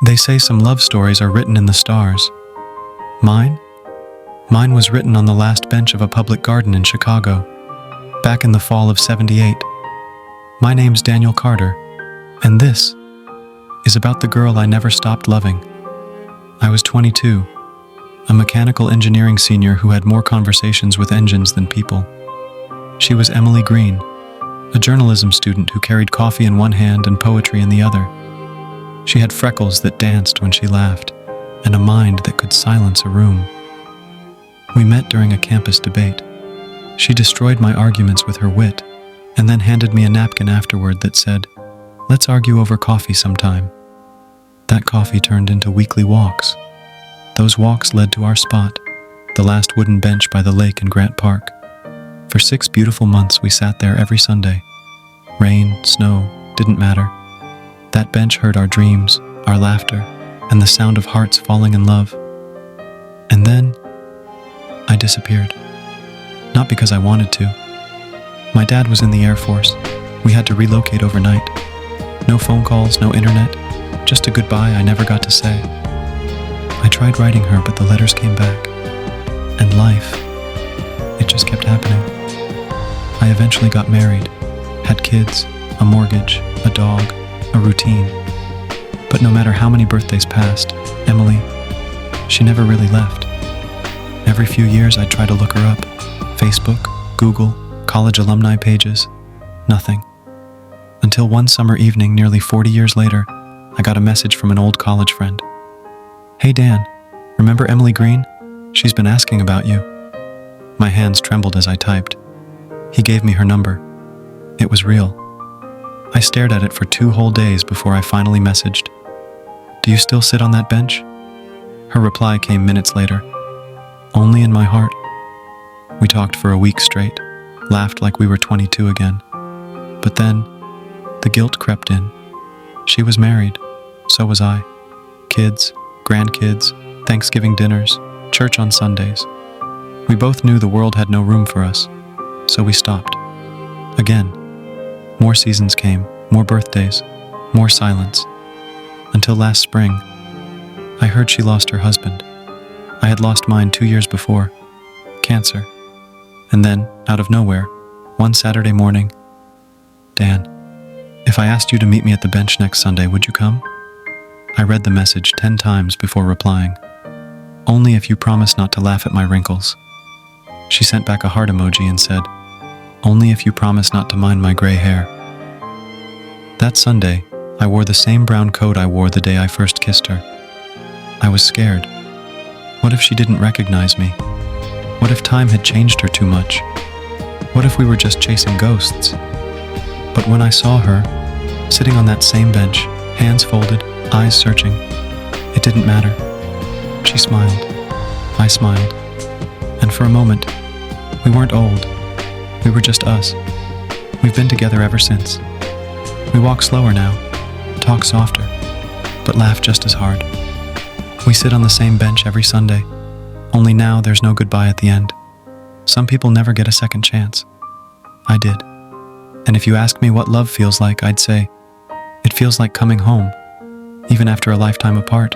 They say some love stories are written in the stars. Mine? Mine was written on the last bench of a public garden in Chicago, back in the fall of '78. My name's Daniel Carter, and this is about the girl I never stopped loving. I was 22, a mechanical engineering senior who had more conversations with engines than people. She was Emily Green, a journalism student who carried coffee in one hand and poetry in the other. She had freckles that danced when she laughed, and a mind that could silence a room. We met during a campus debate. She destroyed my arguments with her wit, and then handed me a napkin afterward that said, "Let's argue over coffee sometime." That coffee turned into weekly walks. Those walks led to our spot, the last wooden bench by the lake in Grant Park. For 6 beautiful months we sat there every Sunday. Rain, snow, didn't matter. That bench heard our dreams, our laughter, and the sound of hearts falling in love. And then, I disappeared. Not because I wanted to. My dad was in the Air Force. We had to relocate overnight. No phone calls, no internet, just a goodbye I never got to say. I tried writing her, but the letters came back. And life, it just kept happening. I eventually got married, had kids, a mortgage, a dog, a routine. But no matter how many birthdays passed, Emily, she never really left. Every few years I'd try to look her up. Facebook, Google, college alumni pages, nothing. Until one summer evening nearly 40 years later, I got a message from an old college friend. "Hey Dan, remember Emily Green? She's been asking about you." My hands trembled as I typed. He gave me her number. It was real. I stared at it for 2 whole days before I finally messaged, "Do you still sit on that bench?" Her reply came minutes later. "Only in my heart." We talked for a week straight, laughed like we were 22 again. But then, the guilt crept in. She was married, so was I. Kids, grandkids, Thanksgiving dinners, church on Sundays. We both knew the world had no room for us, so we stopped. Again, more seasons came, more birthdays, more silence. Until last spring, I heard she lost her husband. I had lost mine 2 years before. Cancer. And then, out of nowhere, one Saturday morning, "Dan, if I asked you to meet me at the bench next Sunday, would you come?" I read the message 10 times before replying. "Only if you promise not to laugh at my wrinkles." She sent back a heart emoji and said, "Only if you promise not to mind my gray hair." That Sunday, I wore the same brown coat I wore the day I first kissed her. I was scared. What if she didn't recognize me? What if time had changed her too much? What if we were just chasing ghosts? But when I saw her, sitting on that same bench, hands folded, eyes searching, it didn't matter. She smiled. I smiled. And for a moment, we weren't old. We were just us. We've been together ever since. We walk slower now, talk softer, but laugh just as hard. We sit on the same bench every Sunday, only now there's no goodbye at the end. Some people never get a second chance. I did. And if you ask me what love feels like, I'd say, it feels like coming home, even after a lifetime apart.